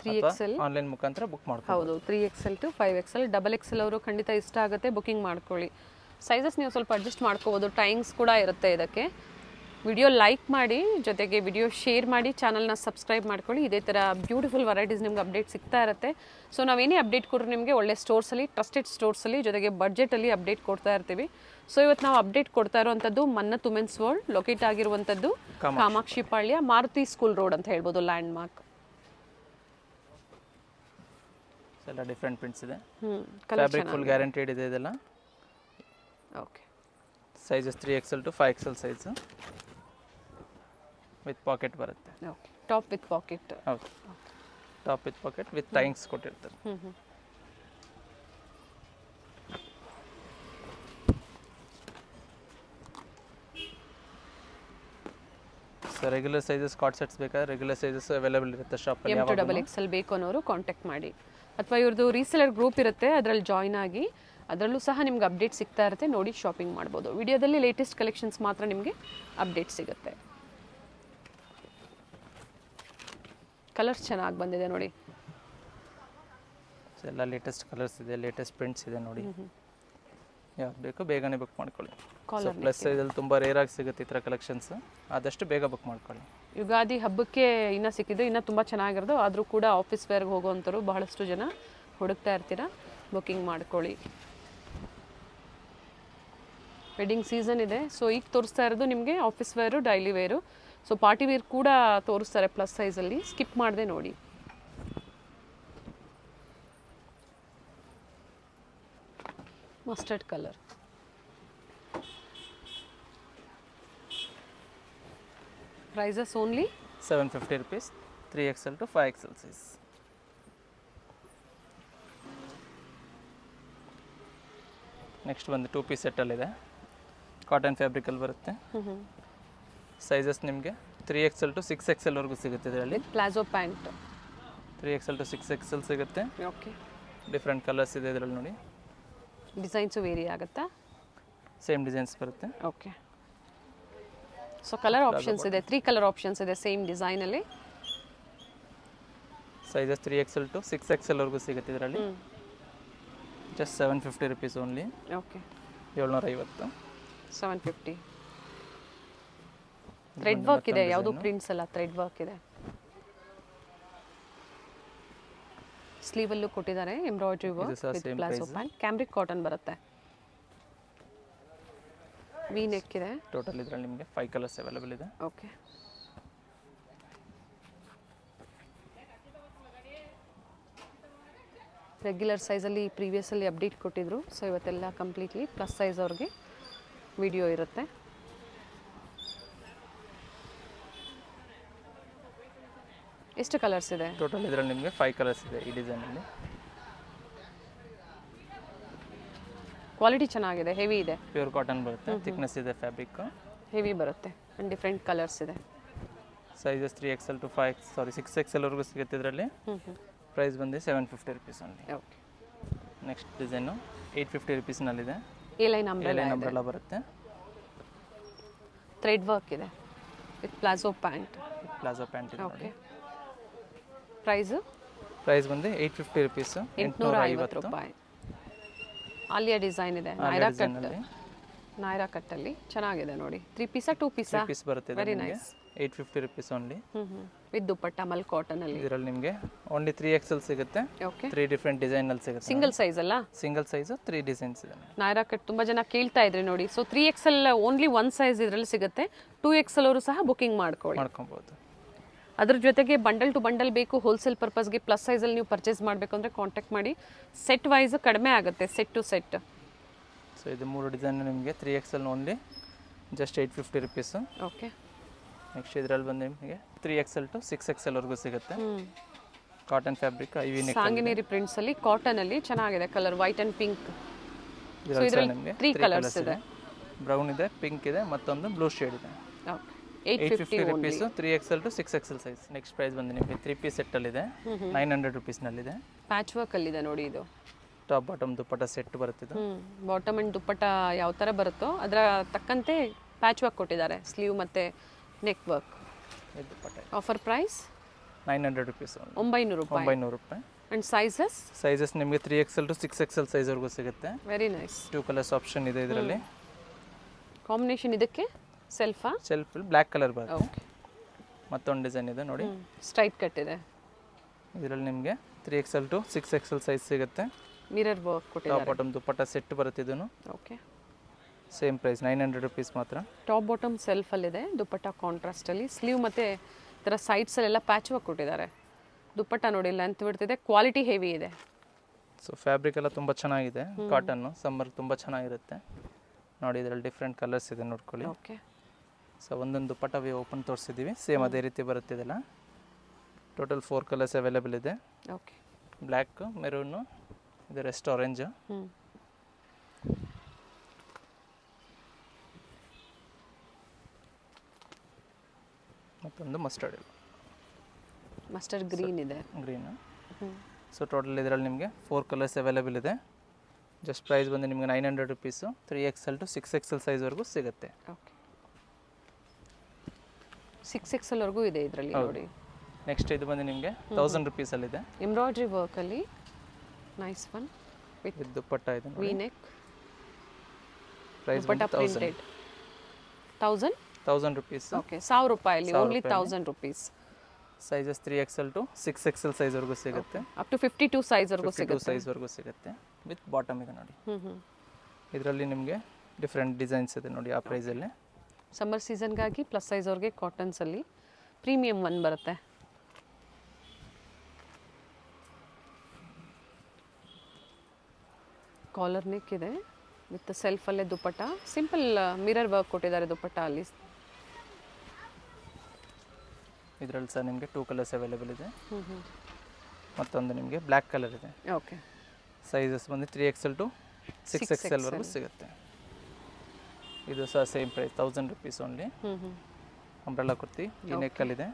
3XL ಆನ್ಲೈನ್ ಮುಖಾಂತರ ಬುಕ್ ಮಾಡ್ಕೊಳ್ಳಿ. ಹೌದು, 3XL to 5XL. XXL ಅವರು ಖಂಡಿತ ಇಷ್ಟ ಆಗುತ್ತೆ, ಬುಕಿಂಗ್ ಮಾಡ್ಕೊಳ್ಳಿ. ಸೈಜಸ್ ನೀವು ಸ್ವಲ್ಪ ಅಡ್ಜಸ್ಟ್ ಮಾಡ್ಕೋಬೋದು, ಟೈಮ್ಸ್ ಕೂಡ ಇರುತ್ತೆ ಇದಕ್ಕೆ. ವಿಡಿಯೋ ಲೈಕ್ ಮಾಡಿ, ಜೊತೆಗೆ ವಿಡಿಯೋ ಶೇರ್ ಮಾಡಿ, ಚಾನಲ್ನ ಸಬ್ಸ್ಕ್ರೈಬ್ ಮಾಡ್ಕೊಳ್ಳಿ. ಇದೇ ಥರ ಬ್ಯೂಟಿಫುಲ್ ವೆರೈಟೀಸ್ ನಿಮ್ಗೆ ಅಪ್ಡೇಟ್ ಸಿಗ್ತಾ ಇರುತ್ತೆ. ಸೊ ನಾವೇನೇ ಅಪ್ಡೇಟ್ ಕೊಟ್ಟರು ನಿಮಗೆ ಒಳ್ಳೆ ಸ್ಟೋರ್ಸಲ್ಲಿ, ಟ್ರಸ್ಟೆಡ್ ಸ್ಟೋರ್ಸಲ್ಲಿ, ಜೊತೆಗೆ ಬಡ್ಜೆಟಲ್ಲಿ ಅಪ್ಡೇಟ್ ಕೊಡ್ತಾ ಇರ್ತೀವಿ. ಸೊ ಇವತ್ತು ನಾವು ಅಪ್ಡೇಟ್ ಕೊಡ್ತಾ ಇರುವಂಥದ್ದು ಮನ್ನತ್ ವುಮೆನ್ಸ್ ವರ್ಲ್ಡ್, ಲೊಕೇಟ್ ಆಗಿರುವಂಥದ್ದು ಕಾಮಾಕ್ಷಿ ಪಾಳ್ಯ, ಮಾರುತಿ ಸ್ಕೂಲ್ ರೋಡ್ ಅಂತ ಹೇಳ್ಬೋದು, ಲ್ಯಾಂಡ್ ಮಾರ್ಕ್. ಎಲ್ಲ ಡಿಫ್ರೆಂಟ್ ಪ್ರಿಂಟ್ಸ್ ಇದೆ. ಕಲರ್ ಫ್ಯಾಬ್ರಿಕ್ ಫುಲ್ ಗ್ಯಾರಂಟಿಡ್ ಇದೆ ಇದೆಲ್ಲ. Okay, sizes 3XL to 5XL size with pocket ಬರುತ್ತೆ. Okay, top with pocket. ಹೌದು, top with pocket with tyings ಕೊಟ್ಟಿರ್ತಾರೆ. So regular sizes cord sets ಬೇಕಾದ್ರೆ ರೆಗ್ಯುಲರ್ ಸೈಜಸ್ ಅವೈಲೇಬಲ್ ಇರುತ್ತೆ ಶಾಪಲ್ಲಿ. M to XXL ಬೇಕು ಅನ್ನೋರು ಕಾಂಟ್ಯಾಕ್ಟ್ ಮಾಡಿ, ಅಥವಾ ಇವ್ರದ್ದು ರೀಸೆಲರ್ ಗ್ರೂಪ್ ಇರುತ್ತೆ, ಅದರಲ್ಲಿ ಜಾಯ್ನ್ ಆಗಿ, ಅದರಲ್ಲೂ ಸಹ ನಿಮ್ಗೆ ಅಪ್ಡೇಟ್ ಸಿಗ್ತಾ ಇರುತ್ತೆ, ನೋಡಿ ಶಾಪಿಂಗ್ ಮಾಡ್ಬೋದು. ವಿಡಿಯೋದಲ್ಲಿ ಲೇಟೆಸ್ಟ್ ಕಲೆಕ್ಷನ್ಸ್ ಮಾತ್ರ ನಿಮಗೆ ಅಪ್ಡೇಟ್ ಸಿಗುತ್ತೆ. ಕಲರ್ಸ್ ಚೆನ್ನಾಗಿ ಬಂದಿದೆ ನೋಡಿ. ಸೊ ಎಲ್ಲ ಲೇಟೆಸ್ಟ್ ಕಲರ್ಸ್ ಇದೆ, ಲೇಟೆಸ್ಟ್ ಪ್ರಿಂಟ್ಸ್ ಇದೆ ನೋಡಿ. ಯಾವ್ದು ಬೇಕು ಬೇಗನೆ ಬುಕ್ ಮಾಡ್ಕೊಳ್ಳಿ. ಸೊ ಪ್ಲಸ್ ಸೈಜಲ್ಲಿ ತುಂಬ ರೇರಾಗಿ ಸಿಗುತ್ತೆ ಈ ಥರ ಕಲೆಕ್ಷನ್ಸ್, ಆದಷ್ಟು ಬೇಗ ಬುಕ್ ಮಾಡ್ಕೊಳ್ಳಿ. ಯುಗಾದಿ ಹಬ್ಬಕ್ಕೆ ಇನ್ನೂ ಸಿಕ್ಕಿದ್ದು, ಇನ್ನೂ ತುಂಬ ಚೆನ್ನಾಗಿರೋದು. ಆದರೂ ಕೂಡ ಆಫೀಸ್ ವೇರ್ಗೆ ಹೋಗೋವಂಥವ್ರು ಬಹಳಷ್ಟು ಜನ ಹುಡುಕ್ತಾ ಇರ್ತೀರಾ, ಬುಕಿಂಗ್ ಮಾಡ್ಕೊಳ್ಳಿ. ವೆಡ್ಡಿಂಗ್ ಸೀಸನ್ ಇದೆ, ಸೊ ಈಗ ತೋರಿಸ್ತಾ ಇರೋದು ನಿಮಗೆ office wear, daily wear. So party wear ಕೂಡ ತೋರಿಸ್ತಾರೆ ಪ್ಲಸ್ ಸೈಜಲ್ಲಿ, ಸ್ಕಿಪ್ ಮಾಡದೆ ನೋಡಿ. Mustard colour, prices only 750 rupees. 3XL to 5XL size. Next ಒಂದು 2 ಪೀಸ್ ಸೆಟ್ಟಲ್ಲಿದೆ, ಕಾಟನ್ ಫ್ಯಾಬ್ರಿಕಲ್ಲಿ ಬರುತ್ತೆ. ಸೈಜಸ್ ನಿಮಗೆ 3XL to 6XL ವರೆಗೂ ಸಿಗುತ್ತೆ ಇದರಲ್ಲಿ. Palazzo pant 3XL to 6XL ಸಿಗುತ್ತೆ. ಓಕೆ, ಡಿಫ್ರೆಂಟ್ ಕಲರ್ಸ್ ಇದೆ ಇದರಲ್ಲಿ ನೋಡಿ. ಡಿಸೈನ್ಸು ವೇರಿ ಆಗುತ್ತಾ? ಸೇಮ್ ಡಿಸೈನ್ಸ್ ಬರುತ್ತೆ. ಓಕೆ, ಸೊ ಕಲರ್ ಆಪ್ಷನ್ಸ್ ಇದೆ, 3 ಕಲರ್ ಆಪ್ಷನ್ಸ್ ಇದೆ ಸೇಮ್ ಡಿಸೈನಲ್ಲಿ. ಸೈಜಸ್ 3XL to 6XL ವರೆಗೂ ಸಿಗುತ್ತೆ ಇದರಲ್ಲಿ. Just 750 rupees only. Okay, 750. 750. Thread work ಇದೆ, ಯಾವುದು ಪ್ರಿಂಟ್ಸ್ ಅಲ್ಲ, ಥ್ರೆಡ್ ವರ್ಕ್ ಇದೆ. ಸ್ಲೀವಲ್ಲೂ ಕೊಟ್ಟಿದ್ದಾರೆ embroidery work with palazzo pant. Cambric cotton ಬರುತ್ತೆ. ವಿ ನೆಕ್ ಇದೆ. ಟೋಟಲ್ ಇದರಲ್ಲಿ ನಿಮಗೆ 5 ಕಲರ್ಸ್ ಅವೈಲೇಬಲ್ ಇದೆ. ಓಕೆ. ರೆಗ್ಯುಲರ್ ಸೈಜಲ್ಲಿ ಪ್ರೀವಿಯಸಲ್ಲಿ ಅಪ್ಡೇಟ್ ಕೊಟ್ಟಿದ್ರು, ಸೊ ಇವತ್ತೆಲ್ಲ ಕಂಪ್ಲೀಟ್ಲಿ ಪ್ಲಸ್ ಸೈಜ್ ಅವ್ರಿಗೆ ವಿಡಿಯೋ ಇರುತ್ತೆ. ಎಷ್ಟು ಕಲರ್ಸ್ ಇದೆ? ಟೋಟಲ್ ಇದರಲ್ಲಿ ನಿಮಗೆ 5 ಕಲರ್ಸ್ ಇದೆ ಈ ಡಿಸೈನಲ್ಲಿ. ಕ್ವಾಲಿಟಿ ಚೆನ್ನಾಗಿದೆ, ಹೆವಿ ಇದೆ. ಪ್ಯೂರ್ ಕಾಟನ್ ಬರುತ್ತೆ, ಥಿಕ್ನೆಸ್ ಇದೆ ಫ್ಯಾಬ್ರಿಕ್, ಹೆವಿ ಬರುತ್ತೆ ಆ್ಯಂಡ್ ಡಿಫ್ರೆಂಟ್ ಕಲರ್ಸ್ ಇದೆ. ಸೈಜಸ್ 3XL to 6XL ವರೆಗೂ ಸಿಗುತ್ತೆ ಇದರಲ್ಲಿ. ಪ್ರೈಸ್ ಬಂದು 750 rupees only. Okay. Next design 850 ರುಪೀಸ್ನಲ್ಲಿದೆ. ಎ ಲೈನ್ ಅಂಬ್ರೆಲಾ ಬರುತ್ತೆ. ಥ್ರೆಡ್ ವರ್ಕ್ ಇದೆ with palazzo pant. Palazzo pant ಇದೆ ನೋಡಿ. ಪ್ರೈಸ್ ಬಂದು 850 ರುಪೀಸ್, 850 ರೂಪಾಯಿ. ಆಲಿಯಾ ಡಿಸೈನ್ ಇದೆ, ನೈರಾ ಕಟ್ಟಲ್ಲಿ ಚೆನ್ನಾಗಿದೆ ನೋಡಿ. 3 ಪೀಸಾ 2 ಪೀಸಾ? 3 ಪೀಸ್ ಬರುತ್ತೆ. Very nice. 850 rupees only. With dupatta mul cotton ಅಲ್ಲಿ. ಇದರಲ್ಲಿ ನಿಮಗೆ ಓನ್ಲಿ 3XL ಸಿಗುತ್ತೆ. ಓಕೆ. 3 ಡಿಫರೆಂಟ್ ಡಿಸೈನ್ ಅಲ್ಲಿ ಸಿಗುತ್ತೆ. ಸಿಂಗಲ್ ಸೈಜ್ ಅಲ್ಲ? ಸಿಂಗಲ್ ಸೈಜ್ 3 ಡಿಸೈನ್ಸ್ ಇದೆ. ನೈರಾ ಕಟ್ ತುಂಬಾ ಜನ ಕೇಳ್ತಾ ಇದ್ರಿ ನೋಡಿ. ಸೊ 3XL ಓನ್ಲಿ 1 ಸೈಜ್ ಇದರಲ್ಲಿ ಸಿಗುತ್ತೆ. 2XL ಅವರು ಸಹ ಬುಕಿಂಗ್ ಮಾಡ್ಕೊಬಹುದು. ಅದ್ರ ಜೊತೆಗೆ ಬಂಡಲ್ ಟು ಬಂಡಲ್ ಬೇಕು ಹೋಲ್ಸೇಲ್ ಪರ್ಪಸ್ಗೆ ಪ್ಲಸ್ ಸೈಜಲ್ಲಿ ನೀವು ಪರ್ಚೇಸ್ ಮಾಡಬೇಕು ಅಂದರೆ ಕಾಂಟ್ಯಾಕ್ಟ್ ಮಾಡಿ. ಸೆಟ್ ವೈಸ್ ಕಡಿಮೆ ಆಗುತ್ತೆ, ಸೆಟ್ ಟು ಸೆಟ್. ಸೊ ಇದು 3 ಡಿಸೈನ್ ನಿಮಗೆ 3XL only just 850 rupees. Okay. Next ಇದರಲ್ಲಿ ಬಂದು ನಿಮಗೆ 3XL to 6XL ವರೆಗೂ ಸಿಗುತ್ತೆ. ಕಾಟನ್ ಫ್ಯಾಬ್ರಿಕ್ ಐವಿ ನೆಕ್ ಸಾಂಗಿನೇರಿ ಪ್ರಿಂಟ್ಸ್ ಅಲ್ಲಿ ಕಾಟನ್ ಅಲ್ಲಿ ಚೆನ್ನಾಗಿದೆ colour, white and pink. So ಇದರಲ್ಲಿ ನಿಮಗೆ 3 ಕಲರ್ಸ್ ಇದೆ. ಬ್ರೌನ್ ಇದೆ, ಪಿಂಕ್ ಇದೆ, ಮತ್ತೊಂದು ಬ್ಲೂ ಶೇಡ್ ಇದೆ. Okay. 850 rupees 3XL to 6XL size. Next price ಬಂದು ನಿಮಗೆ 3 ಪೀಸ್ ಸೆಟ್ ಅಲ್ಲಿ ಇದೆ, 900 ರುಪೀಸ್ನಲ್ಲಿದೆ. ಪ್ಯಾಚ್ ವರ್ಕ್ ಅಲ್ಲಿ ಇದೆ ನೋಡಿ. ಇದು ಟಾಪ್ ಬಾಟಮ್ ದುಪ್ಪಟ್ಟ ಸೆಟ್ ಬರುತ್ತೆ. ಇದು ಬಾಟಮ್ ಅಂಡ್ ದುಪ್ಪಟ್ಟ ಯಾವ ಥರ ಬರುತ್ತೋ ಅದರ ತಕ್ಕಂತೆ ಪ್ಯಾಚ್ ವರ್ಕ್ ಕೊಟ್ಟಿದ್ದಾರೆ. ಸ್ಲೀವ್ ಮತ್ತು ನೆಕ್ ವರ್ಕ್. ದುಪ್ಪಟ್ಟ ಆಫರ್ ಪ್ರೈಸ್ 900 ರುಪೀಸ್, 900 ರೂಪಾಯಿ. 900 ರೂಪಾಯಿ. ಅಂಡ್ ಸೈಜಸ್ ನಿಮಗೆ 3XL to 6XL ಸೈಜ್ ವರೆಗೂ ಸಿಗುತ್ತೆ. Very nice. 2 ಕಲರ್ಸ್ ಆಪ್ಷನ್ ಇದೆ ಇದರಲ್ಲಿ. ಕಾಂಬಿನೇಷನ್ ಇದಕ್ಕೆ ಸೆಲ್ಫ್ ಬ್ಲ್ಯಾಕ್ ಕಲರ್ ಬರುತ್ತೆ. ಓಕೆ. ಮತ್ತೊಂದು ಡಿಸೈನ್ ಇದೆ ನೋಡಿ, ಸ್ಟ್ರೈಟ್ ಕಟ್ ಇದೆ. ಇದರಲ್ಲಿ ನಿಮಗೆ 3XL to 6XL ಸೈಜ್ ಸಿಗುತ್ತೆ. ಮಿರರ್ ವರ್ಕ್ ಕೊಟ್ಟಿದ್ದಾರೆ. ಟಾಪ್ ಬಾಟಮ್ ದುಪ್ಪಟ್ಟ ಸೆಟ್ ಬರುತ್ತೆ. ಇದನ್ನು ಓಕೆ. ಸೇಮ್ ಪ್ರೈಸ್ 900 ರುಪೀಸ್ ಮಾತ್ರ. ಟಾಪ್ ಬಾಟಮ್ ಸೆಲ್ಫ್ ಅಲ್ಲಿದೆ, ದುಪ್ಪಟ್ಟ ಕಾಂಟ್ರಾಸ್ಟ್ ಅಲ್ಲಿ. ಸ್ಲೀವ್ ಮತ್ತೆ ಇದರ ಸೈಡ್ಸ್ ಅಲ್ಲೆಲ್ಲ ಪ್ಯಾಚ್ ವರ್ಕ್ ಕೊಟ್ಟಿದ್ದಾರೆ. ದುಪ್ಪಟ್ಟ ನೋಡಿ ಲೆಂತ್ ಬಿಡ್ತಿದೆ, ಕ್ವಾಲಿಟಿ ಹೆವಿ ಇದೆ. ಸೊ ಫ್ಯಾಬ್ರಿಕ್ ಎಲ್ಲ ತುಂಬ ಚೆನ್ನಾಗಿದೆ. ಕಾಟನ್ನು ಸಮ್ಮರ್ ತುಂಬ ಚೆನ್ನಾಗಿರುತ್ತೆ ನೋಡಿ. ಇದರಲ್ಲಿ ಡಿಫ್ರೆಂಟ್ ಕಲರ್ಸ್ ಇದೆ ನೋಡ್ಕೊಳ್ಳಿ. ಓಕೆ. ಸೊ ಒಂದೊಂದು ದುಪ್ಪಟ್ಟ ಓಪನ್ ತೋರಿಸಿದ್ದೀವಿ, ಸೇಮ್ ಅದೇ ರೀತಿ ಬರುತ್ತಿದೆಲ್ಲ. ಟೋಟಲ್ 4 ಕಲರ್ಸ್ ಅವೈಲೇಬಲ್ ಇದೆ. ಓಕೆ. ಬ್ಲ್ಯಾಕ್, ಮೆರೂನು, ಇದು ರೆಸ್ಟ್ ಆರೆಂಜ್, ಮತ್ತೊಂದು ಮಸ್ಟರ್ಡ್ ಗ್ರೀನ್ ಇದೆ. ಗ್ರೀನ್. ಸೊ ಟೋಟಲ್ ಇದರಲ್ಲಿ ನಿಮಗೆ 4 ಕಲರ್ಸ್ ಅವೈಲೇಬಲ್ ಇದೆ. ಜಸ್ಟ್ ಪ್ರೈಸ್ ಬಂದು ನಿಮಗೆ 900 ರುಪೀಸು. 3XL to 6XL ಸೈಜ್ವರೆಗೂ ಸಿಗುತ್ತೆ. ಓಕೆ. 6XL ವರೆಗೂ ಇದೆ ಇದರಲ್ಲಿ ನೋಡಿ. ನೆಕ್ಸ್ಟ್ ಇದು ಬಂದು ನಿಮಗೆ 1000 ರುಪೀಸಲ್ಲಿದೆ. ಎಂಬ್ರಾಯ್ಡ್ರಿ ವರ್ಕಲ್ಲಿ ನೈಸ್ ಒನ್ ವಿತ್ ದುಪ್ಪಟ್ಟ ಇದೆ V neck. Price dupatta printed. 1000 rupees. Okay. 1000 ರೂಪಾಯಲ್ಲಿ only 1000 rupees. Sizes 3XL to 6XL ಸೈಜ್ವರೆಗೂ ಸಿಗುತ್ತೆ. ಅಪ್ ಟು 52 ಸೈಜ್ವರೆಗೂ ಸಿಗುತ್ತೆ. ಸೈಜ್ವರೆಗೂ ಸಿಗುತ್ತೆ ವಿತ್ ಬಾಟಮ್ ಇದೆ ನೋಡಿ. ಇದರಲ್ಲಿ ನಿಮಗೆ ಡಿಫ್ರೆಂಟ್ ಡಿಸೈನ್ಸ್ ಇದೆ ನೋಡಿ ಆ ಪ್ರೈಸಲ್ಲಿ. ಸಮ್ಮರ್ ಸೀಸನ್ಗಾಗಿ ಪ್ಲಸ್ ಸೈಜ್ ಅವ್ರಿಗೆ ಕಾಟನ್ಸಲ್ಲಿ ಪ್ರೀಮಿಯಮ್ ಒನ್ ಬರುತ್ತೆ. ಕಾಲರ್ ನೆಕ್ ಇದೆ ವಿತ್ ಸೆಲ್ಫಲ್ಲೇ ದುಪ್ಪಟ್ಟ. ಸಿಂಪಲ್ ಮಿರರ್ ವರ್ಕ್ ಕೊಟ್ಟಿದ್ದಾರೆ ದುಪ್ಪಟ್ಟ ಅಲ್ಲಿ. ಇದರಲ್ಲಿ ಸಹ ನಿಮಗೆ 2 ಕಲರ್ಸ್ ಅವೈಲೇಬಲ್ ಇದೆ. ಮತ್ತೊಂದು ನಿಮಗೆ ಬ್ಲ್ಯಾಕ್ ಕಲರ್ ಇದೆ. ಓಕೆ. ಸೈಜಸ್ ಬಂದು 3XL to 6XL ವರೆಗೂ ಸಿಗುತ್ತೆ. ಇದು ಸಹ same price 1000 rupees only. Umbrella kurti ಈ ನೆಕ್ಕಲ್ಲಿದೆ.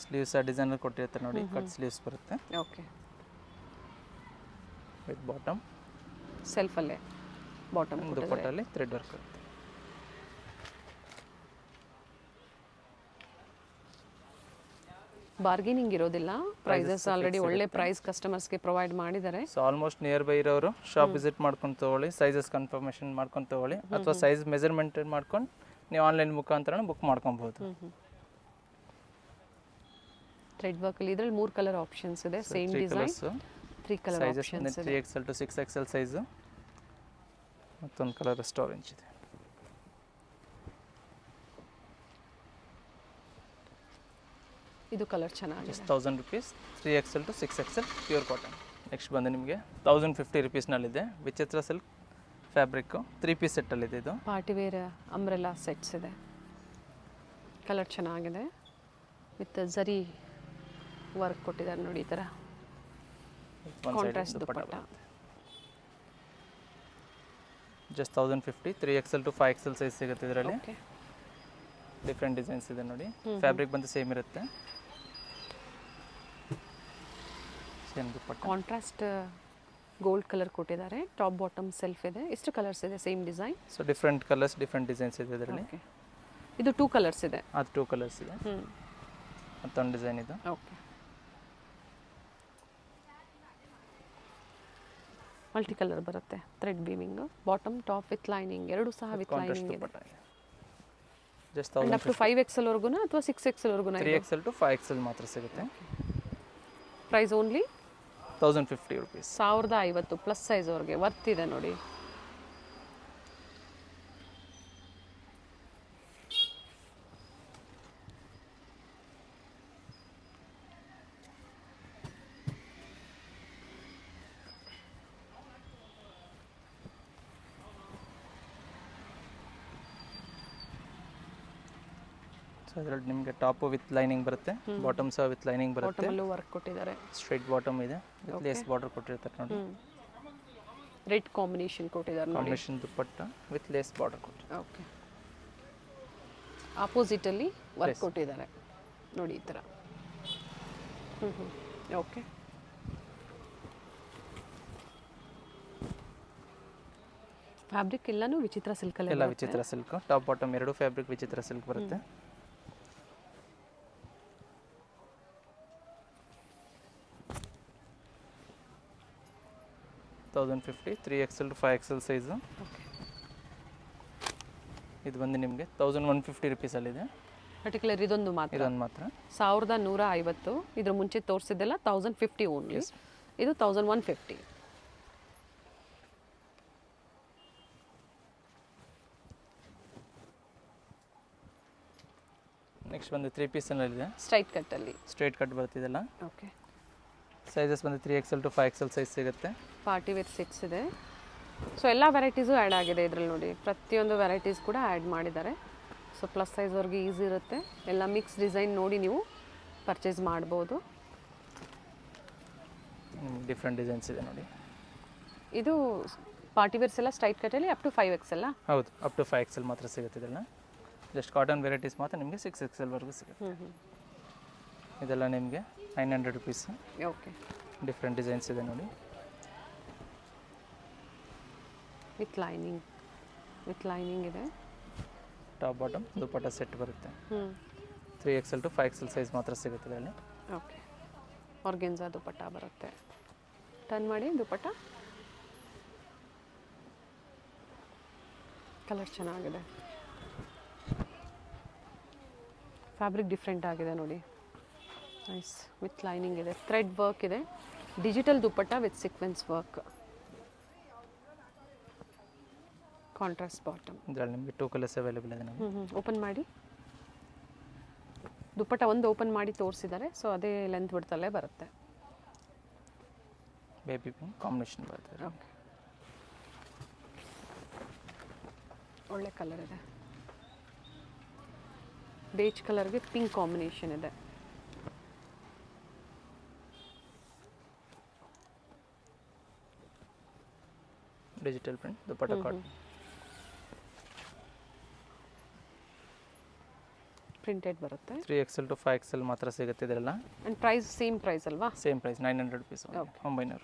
ಸ್ಲೀವ್ಸ್ ಡಿಸೈನರ್ ಕೊಟ್ಟಿರುತ್ತೆ ನೋಡಿ, ಕಟ್ ಸ್ಲೀವ್ಸ್ ಬರುತ್ತೆ. ಓಕೆ. ವಿತ್ ಬಾಟಮ್ ಸೆಲ್ಫಲ್ಲೇ ಬಾಟಮ್ ದುಪ್ಪಟ್ಟಲ್ಲಿ ಥ್ರೆಡ್ ವರ್ಕ್ ಇರುತ್ತೆ. ಬಾರ್ಗೇನಿಂಗ್ ಇರೋದಿಲ್ಲ. ಪ್ರೈಸಸ್ ಆಲ್ರೆಡಿ ಒಳ್ಳೆ ಪ್ರೈಸ್ ಕಸ್ಟಮರ್ಸ್ಗೆ ಪ್ರೊವೈಡ್ ಮಾಡಿದ್ದಾರೆ. ಸೊ ಆಲ್ಮೋಸ್ಟ್ ನಿಯರ್ ಬೈ ಇರೋರು ಶಾಪ್ ವಿಸಿಟ್ ಮಾಡ್ಕೊಂಡು ತೊಗೊಳ್ಳಿ, ಸೈಜಸ್ ಕನ್ಫರ್ಮೇಷನ್ ಮಾಡ್ಕೊಂಡು ತೊಗೊಳ್ಳಿ, ಅಥವಾ ಸೈಜ್ ಮೆಜರ್ಮೆಂಟ್ ಮಾಡ್ಕೊಂಡು ನೀವು ಆನ್ಲೈನ್ ಮುಖಾಂತರ ಬುಕ್ ಮಾಡ್ಕೊಬೋದು. ಥ್ರೆಡ್ ವರ್ಕಲ್ಲಿ ಇದರಲ್ಲಿ 3 ಕಲರ್ ಆಪ್ಷನ್ಸ್ ಇದೆ, same design, colours 3 colour sizes options ಇದೆ. 3XL to 6XL ಸೈಜು, ಮತ್ತೊಂದು ಕಲರ್ ಆರೆಂಜ್ ಇದೆ. ಇದು ಕಲರ್ ಚೆನ್ನಾಗಿದೆ. 1000 rupees 3XL to 6XL pure cotton. Next ಬಂದು ನಿಮಗೆ 1050 rupeesನಲ್ಲಿದೆ ವಿಚಿತ್ರ ಸಿಲ್ಕ್ ಫ್ಯಾಬ್ರಿಕ್ಕು 3 ಪೀಸ್ ಸೆಟ್ಟಲ್ಲಿದೆ. ಇದು ಪಾರ್ಟಿ ವೇರ್ ಅಂಬ್ರೆಲಾ ಸೆಟ್ಸ್ ಇದೆ. ಕಲರ್ ಚೆನ್ನಾಗಿದೆ ವಿತ್ ಝರಿ ವರ್ಕ್ ಕೊಟ್ಟಿದ್ದಾರೆ ನೋಡಿ, ಈ ಥರ contrast dupatta. Just 1050 3XL to 5XL size ಸಿಗುತ್ತೆ ಇದರಲ್ಲಿ. ಓಕೆ, ಡಿಫ್ರೆಂಟ್ ಡಿಸೈನ್ಸ್ ಇದೆ ನೋಡಿ. ಫ್ಯಾಬ್ರಿಕ್ ಬಂದು ಸೇಮ್ ಇರುತ್ತೆ. ಸೇಮ್ ದುಪ್ಪಟ್ಟ. ಕಾಂಟ್ರಾಸ್ಟ್ ಗೋಲ್ಡ್ ಕಲರ್ ಕೊಟ್ಟಿದ್ದಾರೆ. ಟಾಪ್ ಬಾಟಮ್ ಸೆಲ್ಫ್ ಇದೆ. ಎಷ್ಟು ಕಲರ್ಸ್ ಇದೆ same design? So different colours different designs ಇದೆ ಇದರಲ್ಲಿ. ಓಕೆ, ಇದು 2 ಕಲರ್ಸ್ ಇದೆ. ಅದು 2 ಕಲರ್ಸ್ ಇದೆ. ಮತ್ತೊಂದು ಡಿಸೈನ್ ಇದು. ಓಕೆ, ಮಲ್ಟಿ ಕಲರ್ ಬರುತ್ತೆ. Thread weaving, bottom top with lining, ಎರಡು ಸಹ ವಿತ್ ಕಾಂಟ್ರಾಸ್ಟ್ ಲೈನಿಂಗ್ ಇದೆ. Dupatta. Just and up to 5XL ವರ್ಗುನಾ ಅಥವಾ 6XL ವರ್ಗುನಾ? 3XL to 5XL ಮಾತ್ರ ಸಿಗುತ್ತೆ. Price only 1050 rupees. 1050 plus size ಅವ್ರಿಗೆ ವರ್ತ್ ಇದೆ ನೋಡಿ. ಸೊ ಇದರಲ್ಲಿ ನಿಮಗೆ ಟಾಪು ವಿತ್ ಲೈನಿಂಗ್ ಬರುತ್ತೆ, ಬಾಟಮ್ ಸಹ ವಿತ್ ಲೈನಿಂಗ್ ಬರುತ್ತೆ. ಬಾಟಮಲ್ಲೂ ವರ್ಕ್ ಕೊಟ್ಟಿದ್ದಾರೆ. ಸ್ಟ್ರೈಟ್ ಬಾಟಮ್ ಇದೆ, ವಿತ್ ಲೇಸ್ ಬಾರ್ಡರ್ ಕೊಟ್ಟಿರ್ತಾರೆ ನೋಡಿ. ರೆಡ್ ಕಾಂಬಿನೇಷನ್ ಕೊಟ್ಟಿದ್ದಾರೆ ನೋಡಿ. Combination dupatta with lace border ಕೊಟ್ಟಿದ್ದಾರೆ. ಓಕೆ, ಆಪೋಸಿಟಲ್ಲಿ ವರ್ಕ್ ಕೊಟ್ಟಿದ್ದಾರೆ ನೋಡಿ, ಈ ಥರ. ಓಕೆ, ಫ್ಯಾಬ್ರಿಕ್ ಎಲ್ಲನೂ ವಿಚಿತ್ರ ಸಿಲ್ಕಲ್ಲಿ ಎಲ್ಲ ವಿಚಿತ್ರ ಸಿಲ್ಕ್. ಟಾಪ್ ಬಾಟಮ್ ಎರಡು ಫ್ಯಾಬ್ರಿಕ್ ವಿಚಿತ್ರ ಸಿಲ್ಕ್ ಬರುತ್ತೆ. $1050 3XL to 5XL size. Okay, ಇದು ಬಂದು ನಿಮಗೆ 1150 rupeesಲ್ಲಿದೆ. ಪರ್ಟಿಕ್ಯುಲರ್ ಇದೊಂದು ಮಾತ್ರ ಇದೊಂದು ಮಾತ್ರ 1150. ಇದ್ರ ಮುಂಚೆ ತೋರಿಸಿದ್ದೆಲ್ಲ 1050 ಓನ್ಲಿ. ಇದು 1150. ನೆಕ್ಸ್ಟ್ ಬಂದು 3 ಪೀಸಲ್ಲಿದೆ. ಸ್ಟ್ರೈಟ್ ಕಟ್ಟಲ್ಲಿ ಸ್ಟ್ರೈಟ್ ಕಟ್ ಬರ್ತಿದೆಲ್ಲ. ಓಕೆ, ಸೈಜಸ್ ಬಂದು 3XL to 5XL ಸೈಜ್ ಸಿಗುತ್ತೆ. ಪಾರ್ಟಿ ವೇರ್ ಸೆಟ್ಸ್ ಇದೆ. ಸೊ ಎಲ್ಲ ವೆರೈಟೀಸು ಆ್ಯಡ್ ಆಗಿದೆ ಇದರಲ್ಲಿ ನೋಡಿ. ಪ್ರತಿಯೊಂದು ವೆರೈಟೀಸ್ ಕೂಡ ಆ್ಯಡ್ ಮಾಡಿದ್ದಾರೆ. ಸೊ ಪ್ಲಸ್ ಸೈಜ್ವರೆಗೆ ಈಸಿ ಇರುತ್ತೆ. ಎಲ್ಲ ಮಿಕ್ಸ್ ಡಿಸೈನ್ ನೋಡಿ ನೀವು ಪರ್ಚೇಸ್ ಮಾಡ್ಬೋದು. ಡಿಫ್ರೆಂಟ್ ಡಿಸೈನ್ಸ್ ಇದೆ ನೋಡಿ. ಇದು ಪಾರ್ಟಿ ವೇರ್ಸ್ ಎಲ್ಲ ಸ್ಟ್ರೈಟ್ ಕಟ್ಟಲ್ಲಿ ಅಪ್ ಟು 5XL. ಹೌದು, ಅಪ್ ಟು 5XL ಮಾತ್ರ ಸಿಗುತ್ತೆ ಇದೆಲ್ಲ. ಜಸ್ಟ್ ಕಾಟನ್ ವೆರೈಟೀಸ್ ಮಾತ್ರ ನಿಮಗೆ 6XL ವರೆಗೂ ಸಿಗುತ್ತೆ. ಇದೆಲ್ಲ ನಿಮಗೆ 900 rupees. ಓಕೆ, ಡಿಫ್ರೆಂಟ್ ಡಿಸೈನ್ಸ್ ಇದೆ ನೋಡಿ. ವಿತ್ ಲೈನಿಂಗ್ ಇದೆ. ಟಾಪ್ ಬಾಟಮ್ ದುಪ್ಪಟ್ಟ ಸೆಟ್ ಬರುತ್ತೆ. 3XL to 5XL ಸೈಜ್ ಮಾತ್ರ ಸಿಗುತ್ತೆ ಇದರಲ್ಲಿ. ಓಕೆ, ಆರ್ಗೆನ್ಜಾ ದುಪ್ಪಟ್ಟ ಬರುತ್ತೆ. ಟರ್ನ್ ಮಾಡಿ ದುಪ್ಪಟ್ಟ. ಕಲರ್ ಚೆನ್ನಾಗಿದೆ. ಫ್ಯಾಬ್ರಿಕ್ ಡಿಫ್ರೆಂಟ್ ಆಗಿದೆ ನೋಡಿ. ನೈಸ್, ವಿತ್ ಲೈನಿಂಗ್ ಇದೆ. ಥ್ರೆಡ್ ವರ್ಕ್ ಇದೆ. Digital dupatta with sequence work. Contrast bottom. ಇದರಲ್ಲಿ ನಿಮಗೆ 2 ಕಲರ್ಸ್ ಅವೈಲೇಬಲ್ ಇದೆ ನಮಗೆ. ಓಪನ್ ಮಾಡಿ. ದುಪ್ಪಟ್ಟ ಒಂದು ಓಪನ್ ಮಾಡಿ ತೋರಿಸಿದ್ದಾರೆ. ಸೊ ಅದೇ ಲೆಂತ್ ಬಿಡ್ತಲ್ಲೇ ಬರುತ್ತೆ. ಬೇಬಿ ಪಿಂಕ್ ಕಾಂಬಿನೇಷನ್ ಬರುತ್ತೆ. ಓಕೆ, ಒಳ್ಳೆ ಕಲರ್ ಇದೆ. ಬೇಜ್ ಕಲರ್ಗೆ ಪಿಂಕ್ ಕಾಂಬಿನೇಷನ್ ಇದೆ. Digital print dupatta cotton. Printed ಬರುತ್ತೆ. 3XL to 5XL ಮಾತ್ರ ಸಿಗುತ್ತೆ ಇದೆಲ್ಲ. ಆ್ಯಂಡ್ ಪ್ರೈಸ್ ಸೇಮ್ ಪ್ರೈಸ್ ಅಲ್ವಾ? Same price 900 rupees. 900.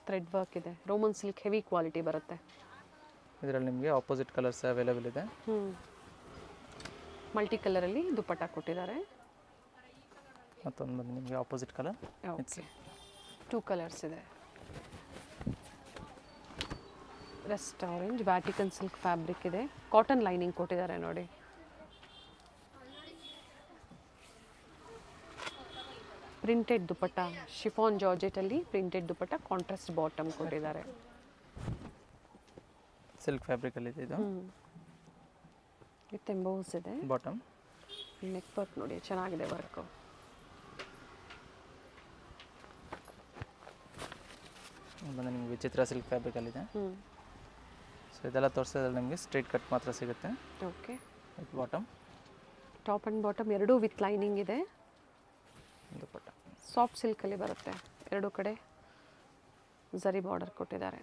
Thread work ಇದೆ. ರೋಮನ್ ಸಿಲ್ಕ್ ಹೆವಿ ಕ್ವಾಲಿಟಿ ಬರುತ್ತೆ. ಇದರಲ್ಲಿ ನಿಮಗೆ ಆಪೋಸಿಟ್ ಕಲರ್ಸ್ ಅವೈಲೇಬಲ್ ಇದೆ. ಮಲ್ಟಿ ಕಲರಲ್ಲಿ ದುಪ್ಪಟ್ಟ ಕೊಟ್ಟಿದ್ದಾರೆ. ಮತ್ತೊಂದು ಬಂದು ನಿಮಗೆ ಆಪೋಸಿಟ್ ಕಲರ್. ಓಕೆ, 2 ಕಲರ್ಸ್ ಇದೆ. Rest orange Vatican silk fabric ಇದೆ, ಕಾಟನ್ ಲೈನಿಂಗ್ ಕೊಟ್ಟಿದ್ದಾರೆ ನೋಡಿ. ಪ್ರಿಂಟೆಡ್ ದುಪಟ್ಟ, ಶಿಫಾನ್ ಜಾರ್ಜೆಟಲ್ಲಿ ಪ್ರಿಂಟೆಡ್ ದುಪಟ್ಟ, ಕಾಂಟ್ರಾಸ್ಟ್ ಬಾಟಮ್ ಕೊಟ್ಟಿದ್ದಾರೆ. ಸಿಲ್ಕ್ ಫ್ಯಾಬ್ರಿಕಲ್ಲಿ ಇದೆ ಇದು. ವಿತ್ ಎಂಬೋಸ್ ಇದೆ. ಬಾಟಮ್ ನೆಕ್ ವರ್ಕ್ ನೋಡಿ ಚೆನ್ನಾಗಿದೆ ವರ್ಕು. ಬಂದು ನಿಮ್ಗೆ ವಿಚಿತ್ರ ಸಿಲ್ಕ್ ಫ್ಯಾಬ್ರಿಕಲ್ಲಿದೆ. ಸೊ ಇದೆಲ್ಲ ತೋರಿಸೋದ್ರಲ್ಲಿ ನಿಮಗೆ ಸ್ಟ್ರೈಟ್ ಕಟ್ ಮಾತ್ರ ಸಿಗುತ್ತೆ. Okay. With bottom, top and bottom ಎರಡೂ ವಿತ್ ಲೈನಿಂಗ್ ಇದೆ. ದುಪಟ್ಟ ಸಾಫ್ಟ್ ಸಿಲ್ಕಲ್ಲಿ ಬರುತ್ತೆ, ಎರಡೂ ಕಡೆ ಝರಿ ಬಾರ್ಡರ್ ಕೊಟ್ಟಿದ್ದಾರೆ.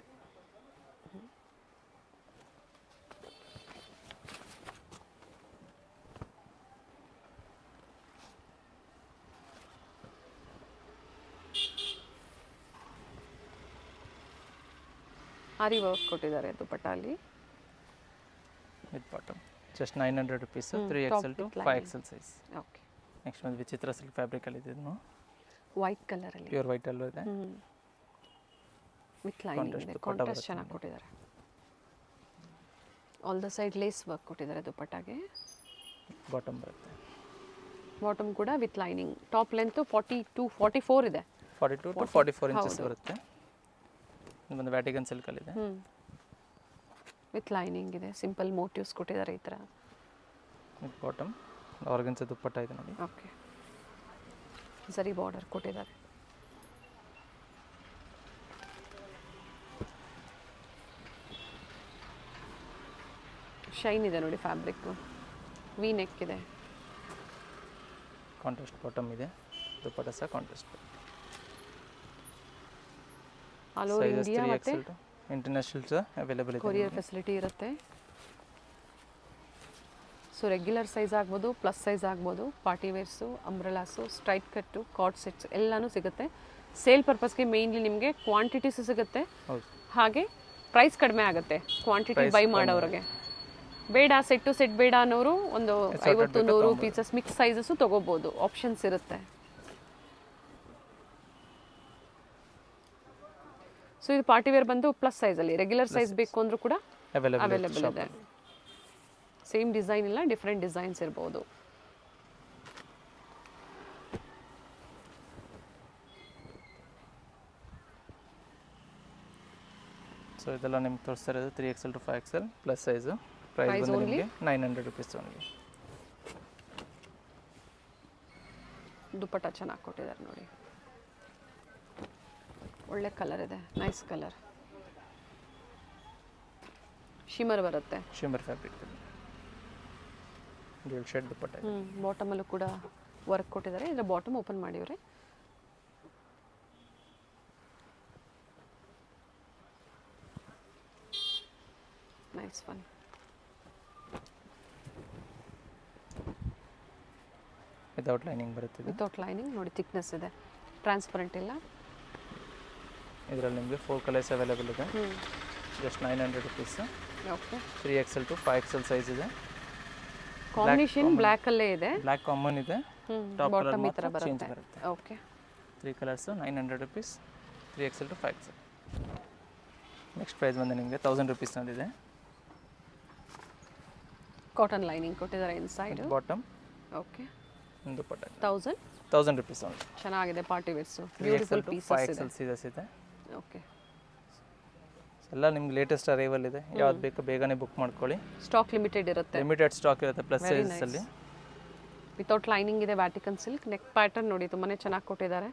ಆರಿ ವರ್ಕ್ ಕೊಟ್ಟಿದ್ದಾರೆ ದುಪಟ್ಟ ಅಲ್ಲಿ. With bottom just 900 rupees, 3XL to 5XL size. Okay. Next ಒಂದು ವಿಚಿತ್ರ ಸಿಲ್ಕ್ ಫ್ಯಾಬ್ರಿಕಲ್ಲಿ ಇದೆ ಇದನ್ನು. ವೈಟ್ ಕಲರಲ್ಲಿ ಪ್ಯೂರ್ ವೈಟಲ್ಲೂ ಇದೆ. ವಿತ್ ಲೈನಿಂಗ್ ಇದೆ, ಕಾಂಟ್ರಾಸ್ಟ್ ಚೆನ್ನಾಗಿ ಕೊಟ್ಟಿದ್ದಾರೆ. All the side lace work ಕೊಟ್ಟಿದ್ದಾರೆ ದುಪಟ್ಟಾಗೆ. ಬಾಟಮ್ ಬರುತ್ತೆ. ಬಾಟಮ್ ಕೂಡ ವಿತ್ ಲೈನಿಂಗ್. ಟಾಪ್ ಲೆಂತ್ 44 ಇದೆ. 42 ಟು 44 ಇಂಚಸ್ ಬರುತ್ತೆ. ಇದು ಬಂದು ವ್ಯಾಟಿಕನ್ ಸಿಲ್ಕಲ್ಲಿದೆ. ವಿತ್ ಲೈನಿಂಗ್ ಇದೆ, ಸಿಂಪಲ್ ಮೋಟಿವ್ಸ್ ಕೊಟ್ಟಿದ್ದಾರೆ ಈ ಥರ. ವಿತ್ ಬಾಟಮ್ ಆರ್ಗನ್ಸ ದುಪ್ಪಟ್ಟ ಇದೆ ನೋಡಿ. ಓಕೆ. ಝರಿ ಬಾರ್ಡರ್ ಕೊಟ್ಟಿದ್ದಾರೆ. ಶೈನ್ ಇದೆ ನೋಡಿ ಫ್ಯಾಬ್ರಿಕ್ಕು. ವಿ ನೆಕ್ ಇದೆ. ಕಾಂಟ್ರಾಸ್ಟ್ ಬಾಟಮ್ ಇದೆ, ದುಪ್ಪಟ್ಟ ಸಹ ಕಾಂಟ್ರಾಸ್ಟ್. ಆಲ್ ಓವರ್ ಇಂಡಿಯಾ ಮತ್ತೆ ಇಂಟರ್ನ್ಯಾಷನಲ್ ಸಹ ಅವೈಲೇಬಲ್ ಇದೆ. ಕೊರಿಯರ್ ಫೆಸಿಲಿಟಿ ಇರುತ್ತೆ. ಸೊ ರೆಗ್ಯುಲರ್ ಸೈಜ್ ಆಗ್ಬೋದು, ಪ್ಲಸ್ ಸೈಜ್ ಆಗ್ಬೋದು, ಪಾರ್ಟಿ ವೇರ್ಸು, ಅಂಬ್ರೆಲಾಸು, ಸ್ಟ್ರೈಟ್ ಕಟ್ಟು, ಕಾರ್ಡ್ ಸೆಟ್ಸ್ ಎಲ್ಲನೂ ಸಿಗುತ್ತೆ. ಸೇಲ್ ಪರ್ಪಸ್ಗೆ ಮೇಯ್ನ್ಲಿ ನಿಮಗೆ ಕ್ವಾಂಟಿಟೀಸು ಸಿಗುತ್ತೆ, ಹಾಗೆ ಪ್ರೈಸ್ ಕಡಿಮೆ ಆಗುತ್ತೆ ಕ್ವಾಂಟಿಟಿ ಬೈ ಮಾಡೋರಿಗೆ. ಬೇಡ ಸೆಟ್ಟು ಸೆಟ್ ಬೇಡ ಅನ್ನೋರು ಒಂದು 50-100 ಪೀಸಸ್ ಮಿಕ್ಸ್ ಸೈಜಸ್ಸು ತೊಗೋಬೋದು, ಆಪ್ಷನ್ಸ್ ಇರುತ್ತೆ. ಸೊ ಇದು ಪಾರ್ಟಿ ವೇರ್ ಬಂದು ಪ್ಲಸ್ ಸೈಜಲ್ಲಿ, ರೆಗ್ಯುಲರ್ ಸೈಜ್ ಬೇಕು ಅಂದರೂ ಕೂಡ ಅವೈಲೇಬಲ್ ಇದೆ. ಸೇಮ್ ಡಿಸೈನ್ ಇಲ್ಲ, ಡಿಫ್ರೆಂಟ್ ಡಿಸೈನ್ಸ್ ಇರ್ಬೋದು. ಸೊ ಇದೆಲ್ಲ ನಿಮ್ಗೆ ತೋರಿಸ್ತಾ ಇರೋದು 3XL to 5XL plus size. Price ಬಂದು ನಿಮಗೆ 900 ರುಪೀಸ್ ಓನ್ಲಿ. ದುಪಟ್ಟ ಚೆನ್ನಾಗಿ ಕೊಟ್ಟಿದ್ದಾರೆ ನೋಡಿ, ಒಳ್ಳೆ ಕಲರ್ ಇದೆ, ನೈಸ್ ಕಲರ್. ಶಿಮರ್ ಬರುತ್ತೆ, shimmer fabric dual shade dupatta. ಬಾಟಮಲ್ಲೂ ಕೂಡ ವರ್ಕ್ ಕೊಟ್ಟಿದ್ದಾರೆ. ಇದರ ಬಾಟಮ್ ಓಪನ್ ಮಾಡಿವ್ರೆ. Nice one. ವಿತೌಟ್ ಲೈನಿಂಗ್ ಬರುತ್ತೆ. ವಿತೌಟ್ ಲೈನಿಂಗ್ ನೋಡಿ, ಥಿಕ್ನೆಸ್ ಇದೆ, ಟ್ರಾನ್ಸ್ಪರೆಂಟ್ ಇಲ್ಲ. ಇದರಲ್ಲಿ ನಿಮಗೆ 4 ಕಲರ್ಸ್ ಅವೈಲೇಬಲ್ ಇದೆ. Just 900 rupees. Okay. 3XL to 5XL size ಇದೆ. ಕಾಂಬಿನೇಷನ್ ಬ್ಲ್ಯಾಕ್ ಅಲ್ಲೇ ಇದೆ, ಬ್ಲ್ಯಾಕ್ ಕಾಮನ್ ಇದೆ. ಟಾಪ್ ಕಲರ್ ಬಾಟಮ್ ಈ ಥರ ಮಾತ್ರ ಚೇಂಜ್ ಬರುತ್ತೆ. ಬರುತ್ತೆ. Okay. 3 colours 900 rupees, 3XL to 5XL. Next price ಬಂದು ನಿಮಗೆ 1000 ರುಪೀಸ್ನಲ್ಲಿದೆ. ಕಾಟನ್ ಲೈನಿಂಗ್ ಕೊಟ್ಟಿದ್ದಾರೆ inside. Bottom okay. Dupatta 1000 rupees only. ಚೆನ್ನಾಗಿದೆ, party wears, 3XL beautiful two pieces ಇದೆ. 5XL ಸೀಸಸ್ ಇದೆ. ಓಕೆ. ಎಲ್ಲ ನಿಮ್ಗೆ ಲೇಟೆಸ್ಟ್ ಅರೈವಲ್ ಇದೆ. ಯಾವ್ದು ಬೇಕು ಬೇಗನೆ ಬುಕ್ ಮಾಡ್ಕೊಳ್ಳಿ. ಸ್ಟಾಕ್ ಲಿಮಿಟೆಡ್ ಇರುತ್ತೆ, ಲಿಮಿಟೆಡ್ ಸ್ಟಾಕ್ ಇರುತ್ತೆ ಪ್ಲಸ್ ಸೈಜಲ್ಲಿ. ವಿತೌಟ್ ಲೈನಿಂಗ್ ಇದೆ, ವ್ಯಾಟಿಕನ್ ಸಿಲ್ಕ್. ನೆಕ್ ಪ್ಯಾಟರ್ನ್ ನೋಡಿ ತುಂಬಾ ಚೆನ್ನಾಗಿ ಕೊಟ್ಟಿದ್ದಾರೆ.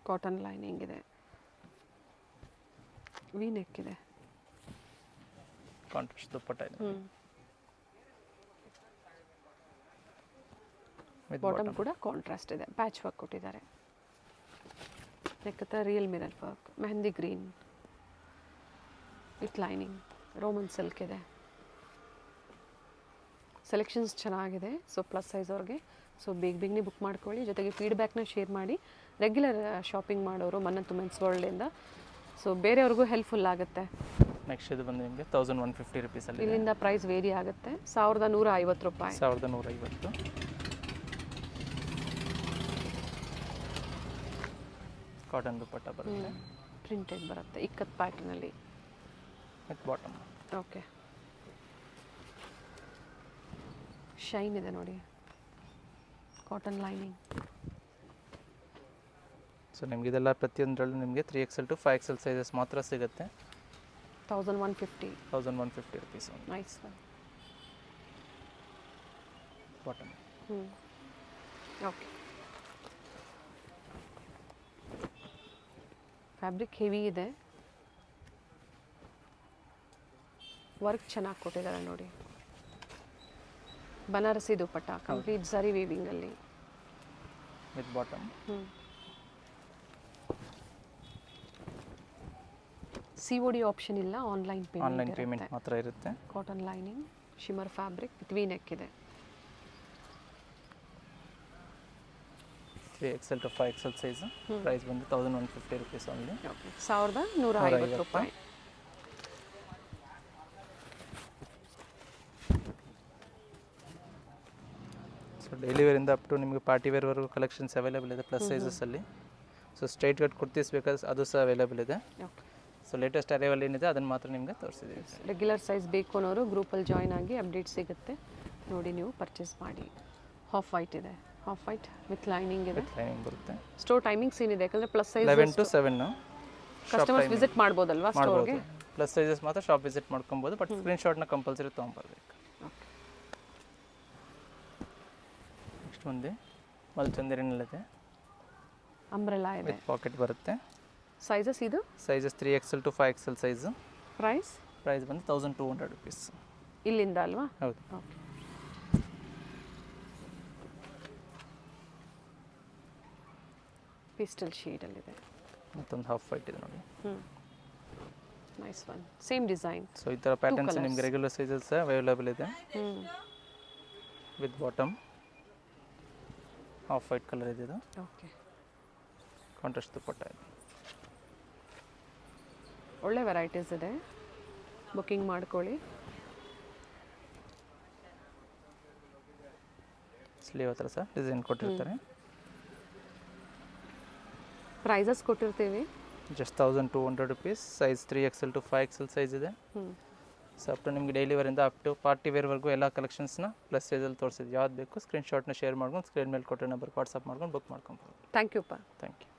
ಕಾಟನ್ ಲೈನಿಂಗ್ ಇದೆ, ವಿ ನೆಕ್ ಇದೆ, ಕಾಂಟ್ರಾಸ್ಟ್ ದುಪಟ್ಟ ಇದೆ. ಬಾಟಮ್ ಕೂಡ ಕಾಂಟ್ರಾಸ್ಟ್ ಇದೆ, ಪ್ಯಾಚ್ ವರ್ಕ್ ಕೊಟ್ಟಿದ್ದಾರೆ. ನೆಕ್ ಹತ್ರ real mirror work, mehndi green with lining, Roman silk ಇದೆ. ಸೆಲೆಕ್ಷನ್ಸ್ ಚೆನ್ನಾಗಿದೆ. ಸೊ ಪ್ಲಸ್ ಸೈಜ್ ಅವ್ರಿಗೆ ಸೊ ಬೇಗನೆ ಬುಕ್ ಮಾಡ್ಕೊಳ್ಳಿ. ಜೊತೆಗೆ ಫೀಡ್ಬ್ಯಾಕ್ನ ಶೇರ್ ಮಾಡಿ. ರೆಗ್ಯುಲರ್ ಶಾಪಿಂಗ್ ಮಾಡೋರು ಮನ್ನತ್ತು ಮೆನ್ಸ್ ವರ್ಲ್ಡಿಂದ ಸೊ ಬೇರೆಯವ್ರಿಗೂ ಹೆಲ್ಪ್ಫುಲ್ ಆಗುತ್ತೆ. ನೆಕ್ಸ್ಟ್ ಇದು ಬಂದು ನಿಮಗೆ 1150 ರುಪೀಸಲ್ಲಿ ಇಲ್ಲಿಂದ ಪ್ರೈಸ್ ವೇರಿ ಆಗುತ್ತೆ. 1150 ರೂಪಾಯಿ. 1150. ಕಾಟನ್ ದುಪ್ಪಟ್ಟ ಬರುತ್ತೆ, ಪ್ರಿಂಟೆಡ್ ಬರುತ್ತೆ ಇಕ್ಕತ್ ಪ್ಯಾಟರ್ನಲ್ಲಿ. With bottom. ಓಕೆ, ಶೈನ್ ಇದೆ ನೋಡಿ, ಕಾಟನ್ ಲೈನಿಂಗ್. ಸೊ ನಿಮ್ಗೆ ಇದೆಲ್ಲ ಪ್ರತಿಯೊಂದರಲ್ಲೂ ನಿಮಗೆ 3XL to 5XL ಸೈಜಸ್ ಮಾತ್ರ ಸಿಗುತ್ತೆ. 1150. 1150 rupees nice. Bottom. Okay, fabric heavy ಇದೆ, ವರ್ಕ್ ಚೆನ್ನಾಗಿ ಕೊಟ್ಟಿದ್ದಾರೆ ನೋಡಿ. ಬನಾರಸಿ ದುಪ್ಪಟ್ಟ ಕಂಪ್ಲೀಟ್ ಝರಿ ವೀವಿಂಗಲ್ಲಿ. With bottom. COD ಆಪ್ಷನ್ ಇಲ್ಲ, ಆನ್ಲೈನ್ ಆನ್ಲೈನ್ ಪೇಮೆಂಟ್ ಮಾತ್ರ ಇರುತ್ತೆ. Cotton lining, shimmer fabric with V neck ಇದೆ. 3XL to 5XL size. Price ಬಂದು 1150 ರುಪೀಸ್ ಓನ್ಲಿ. 1150 ರೂಪಾಯಿ. ಸೊ ಡೈಲಿ ವೇರಿಂದ ಅಪ್ ಟು ನಿಮಗೆ ಪಾರ್ಟಿ ವೇರ್ವರೆಗೂ ಕಲೆಕ್ಷನ್ಸ್ ಅವೈಲೇಬಲ್ ಇದೆ ಪ್ಲಸ್ ಸೈಜಸ್ಸಲ್ಲಿ. ಸೊ ಸ್ಟ್ರೈಟ್ ಕಟ್ ಕುರ್ತೀಸ್ ಬೇಕಾದ್ರೆ ಅದು ಸಹ ಅವೈಲೇಬಲ್ ಇದೆ. ಸೊ ಲೇಟೆಸ್ಟ್ ಅರೈವಲ್ ಏನಿದೆ ಅದನ್ನು ಮಾತ್ರ ನಿಮಗೆ ತೋರಿಸಿದ್ದೀವಿ. ರೆಗ್ಯುಲರ್ ಸೈಜ್ ಬೇಕು ಅನ್ನೋರು ಗ್ರೂಪಲ್ಲಿ ಜಾಯ್ನ್ ಆಗಿ ಅಪ್ಡೇಟ್ ಸಿಗುತ್ತೆ ನೋಡಿ, ನೀವು ಪರ್ಚೇಸ್ ಮಾಡಿ. ಹಾಫ್ ವೈಟ್ ಇದೆ, ಹಾಫ್ ವೈಟ್ ವಿತ್ ಲೈನಿಂಗ್ ಇದೆ. ಲೈನಿಂಗ್ ಬರುತ್ತೆ. ಸ್ಟೋರ್ ಟೈಮಿಂಗ್ಸ್ ಏನಿದೆ ಯಾಕಂದರೆ plus size 11 to 7 customers visit ಮಾಡ್ಬೋದಲ್ವಾ ಸ್ಟೋರ್ಗೆ? ಪ್ಲಸ್ ಸೈಜಸ್ ಮಾತ್ರ ಶಾಪ್ ವಿಸಿಟ್ ಮಾಡ್ಕೊಬೋದು, ಬಟ್ ಸ್ಕ್ರೀನ್ಶಾಟ್ನ ಕಂಪಲ್ಸರಿ ತೊಗೊಂಬರ್ಬೇಕು. ನೆಕ್ಸ್ಟ್ ಮುಂದೆ ಮಲ್ಚಂದಿರಿನಲ್ಲಿದೆ, ಅಂಬ್ರೆಲಾ ಇದೆ, ವಿತ್ ಪಾಕೆಟ್ ಬರುತ್ತೆ. ಸೈಜಸ್ ಇದು sizes 3XL to 5XL size. Price ಬಂದು 1200 ರುಪೀಸ್. ಇಲ್ಲಿಂದ ಅಲ್ವಾ? ಹೌದು. ಓಕೆ, ಪಿಸ್ಟಲ್ ಶೇಡಲ್ಲಿದೆ. ಮತ್ತೊಂದು ಹಾಫ್ ವೈಟ್ ಇದೆ ನೋಡಿ. Nice one, same design. So ಈ ಥರ ಪ್ಯಾಟರ್ನ್ಸ್ ನಿಮಗೆ ರೆಗ್ಯುಲರ್ ಸೈಜಸ್ ಅವೈಲೇಬಲ್ ಇದೆ. With bottom half white colour ಇದೆ ಇದು. ಓಕೆ, ಕಾಂಟ್ರಾಸ್ಟ್ ದುಪ್ಪಟ್ಟ ಇದೆ. ಒಳ್ಳೆ ವೆರೈಟೀಸ್ ಇದೆ, ಬುಕ್ಕಿಂಗ್ ಮಾಡ್ಕೊಳ್ಳಿ. ಸ್ಲೀವ್ ಹತ್ರ ಸಹ ಡಿಸೈನ್ ಕೊಟ್ಟಿರ್ತಾರೆ. ಪ್ರೈಸಸ್ ಕೊಟ್ಟಿರ್ತೀವಿ. Just 1200 rupees. Size 3XL to 5XL size ಇದೆ. ಸೊ ಅಪ್ ಟು ನಿಮಗೆ ಡೈಲಿ ವೇರಿಂದ ಅಪ್ ಟು ಪಾರ್ಟಿ ವೇರ್ವರೆಗೂ ಎಲ್ಲ ಕಲೆಕ್ಷನ್ಸ್ನ ಪ್ಲಸ್ ಸೈಜಲ್ಲಿ ತೋರಿಸಿದ್ವಿ. ಯಾವ್ದು ಬೇಕು ಸ್ಕ್ರೀನ್ಶಾಟ್ನ ಶೇರ್ ಮಾಡ್ಕೊಂಡು ಸ್ಕ್ರೀನ್ ಮೇಲೆ ಕೊಟ್ಟರೆ ನಂಬರ್ ವಾಟ್ಸಪ್ ಮಾಡ್ಕೊಂಡು ಬುಕ್ ಮಾಡ್ಕೊಬೋದು. Thank you. Thank you.